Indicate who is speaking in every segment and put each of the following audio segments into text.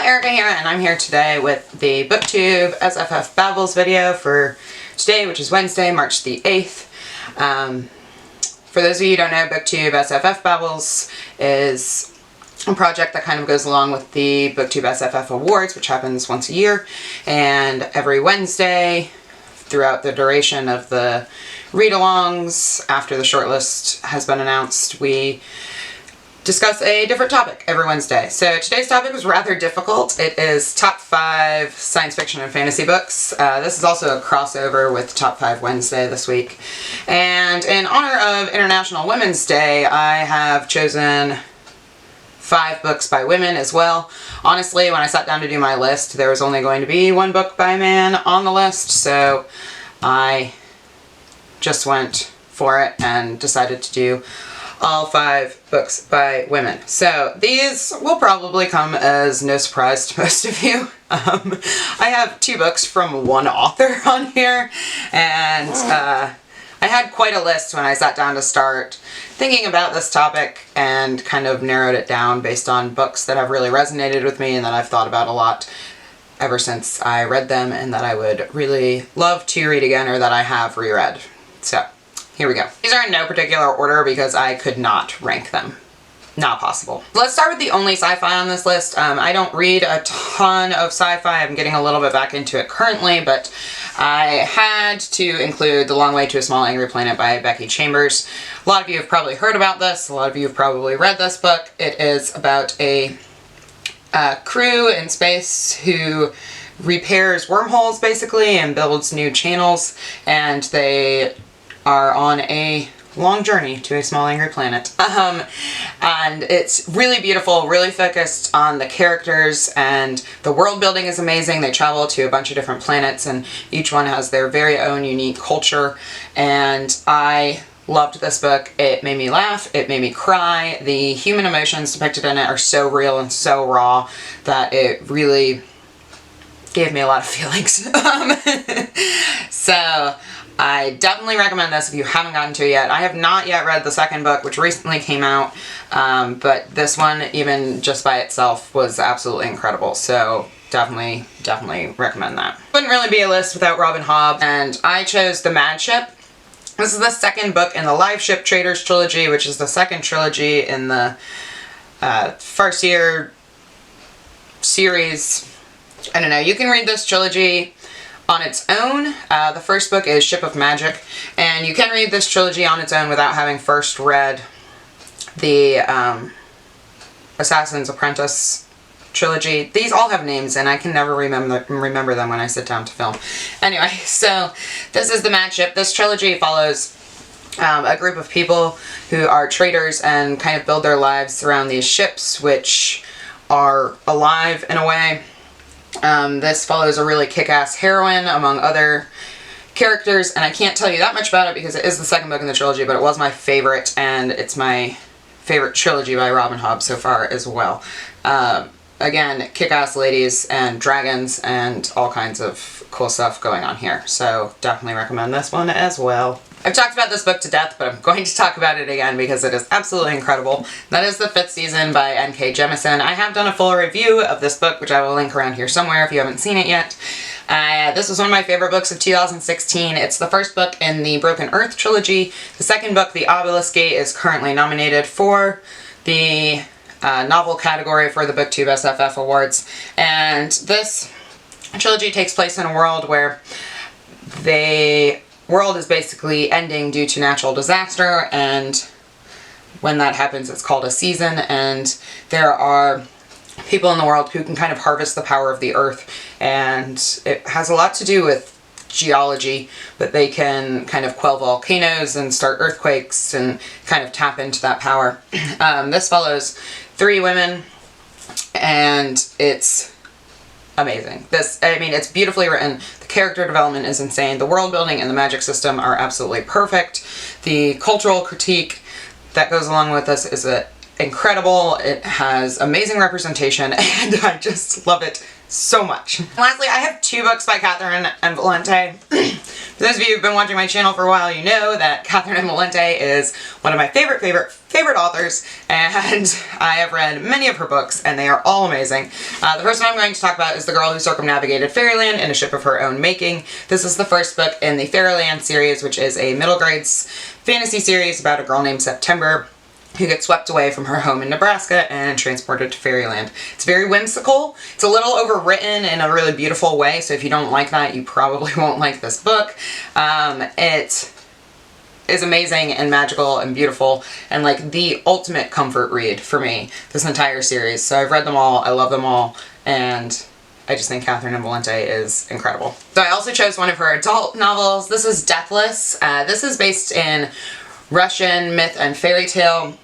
Speaker 1: Erica here, and I'm here today with the Booktube SFF Babbles video for today, which is Wednesday, March the 8th. For those of you who don't know, Booktube SFF Babbles is a project that kind of goes along with the Booktube SFF Awards, which happens once a year, and every Wednesday throughout the duration of the read-alongs, after the shortlist has been announced, we discuss a different topic every Wednesday. So today's topic was rather difficult. It is top 5 science fiction and fantasy books. This is also a crossover with Top 5 Wednesday this week. And in honor of International Women's Day, I have chosen 5 books by women as well. Honestly, when I sat down to do my list, there was only going to be 1 book by a man on the list, so I just went for it and decided to do all 5 books by women. So these will probably come as no surprise to most of you. I have 2 books from one author on here, and I had quite a list when I sat down to start thinking about this topic and kind of narrowed it down based on books that have really resonated with me and that I've thought about a lot ever since I read them and that I would really love to read again or that I have reread. So here we go. These are in no particular order because I could not rank them. Not possible. Let's start with the only sci-fi on this list. I don't read a ton of sci-fi. I'm getting a little bit back into it currently, but I had to include The Long Way to a Small Angry Planet by Becky Chambers. A lot of you have probably heard about this. A lot of you have probably read this book. It is about a crew in space who repairs wormholes basically and builds new channels, and they are on a long journey to a small angry planet. And it's really beautiful, really focused on the characters, and the world building is amazing. They travel to a bunch of different planets and each one has their very own unique culture, and I loved this book. It made me laugh, it made me cry. The human emotions depicted in it are so real and so raw that it really gave me a lot of feelings. So I definitely recommend this if you haven't gotten to it yet. I have not yet read the second book, which recently came out, but this one, even just by itself, was absolutely incredible. So definitely recommend that. Wouldn't really be a list without Robin Hobb, and I chose The Mad Ship. This is the second book in the Live Ship Traders trilogy, which is the second trilogy in the first year series. I don't know, you can read this trilogy on its own. The first book is Ship of Magic, and you can read this trilogy on its own without having first read the Assassin's Apprentice trilogy. These all have names and I can never remember them when I sit down to film. Anyway, so this is The Mad Ship. This trilogy follows a group of people who are traders and kind of build their lives around these ships, which are alive in a way. This follows a really kick-ass heroine among other characters, and I can't tell you that much about it because it is the second book in the trilogy, but it was my favorite, and it's my favorite trilogy by Robin Hobb so far as well. Again, kick-ass ladies and dragons and all kinds of cool stuff going on here, so definitely recommend this one as well. I've talked about this book to death, but I'm going to talk about it again because it is absolutely incredible. That is The 5th Season by N.K. Jemisin. I have done a full review of this book, which I will link around here somewhere if you haven't seen it yet. This was one of my favorite books of 2016. It's the first book in the Broken Earth trilogy. The second book, The Obelisk Gate, is currently nominated for the novel category for the Booktube SFF Awards. And this trilogy takes place in a world where the world is basically ending due to natural disaster, and when that happens it's called a season, and there are people in the world who can kind of harvest the power of the earth, and it has a lot to do with geology, but they can kind of quell volcanoes and start earthquakes and kind of tap into that power. This follows 3 women, and it's amazing. It's beautifully written. The character development is insane. The world building and the magic system are absolutely perfect. The cultural critique that goes along with this is incredible. It has amazing representation, and I just love it so much. Lastly, I have 2 books by Catherine and Valente. For those of you who've been watching my channel for a while, you know that Catherine Valente is one of my favorite authors, and I have read many of her books, and they are all amazing. The first one I'm going to talk about is The Girl Who Circumnavigated Fairyland in a Ship of Her Own Making. This is the first book in the Fairyland series, which is a middle grades fantasy series about a girl named September who gets swept away from her home in Nebraska and transported to Fairyland. It's very whimsical. It's a little overwritten in a really beautiful way, so if you don't like that, you probably won't like this book. It is amazing and magical and beautiful and like the ultimate comfort read for me, this entire series. So I've read them all, I love them all, and I just think Catherine Valente is incredible. So I also chose one of her adult novels. This is Deathless. This is based in Russian myth and fairy tale,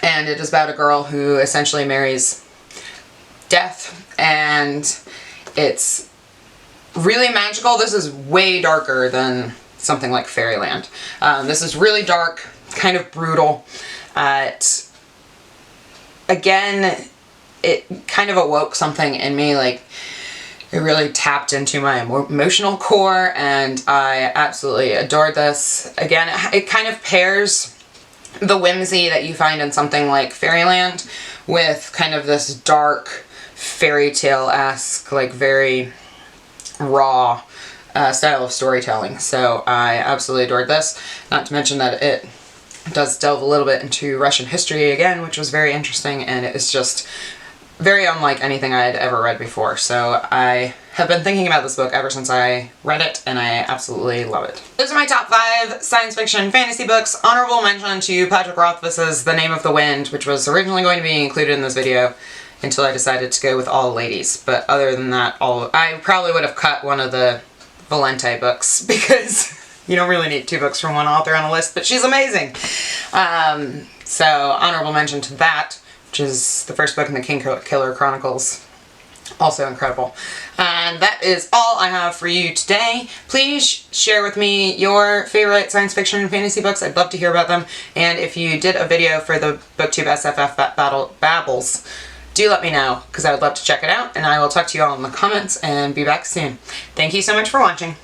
Speaker 1: and it is about a girl who essentially marries death, and it's really magical. This is way darker than something like Fairyland. This is really dark, kind of brutal. Again, it kind of awoke something in me, like it really tapped into my emotional core, and I absolutely adored this. Again, it kind of pairs the whimsy that you find in something like Fairyland with kind of this dark fairy tale-esque, like very raw style of storytelling. So I absolutely adored this. Not to mention that it does delve a little bit into Russian history again, which was very interesting, and it is just very unlike anything I had ever read before. So I have been thinking about this book ever since I read it, and I absolutely love it. Those are my top 5 science fiction fantasy books. Honorable mention to Patrick Rothfuss's The Name of the Wind, which was originally going to be included in this video until I decided to go with All Ladies. But other than that, I probably would have cut one of the Valente books because you don't really need 2 books from one author on a list, but she's amazing. So honorable mention to that, which is the first book in the Kingkiller Chronicles. Also incredible. And that is all I have for you today. Please share with me your favorite science fiction and fantasy books. I'd love to hear about them. And if you did a video for the Booktube SFF Babbles, do let me know, because I would love to check it out. And I will talk to you all in the comments and be back soon. Thank you so much for watching.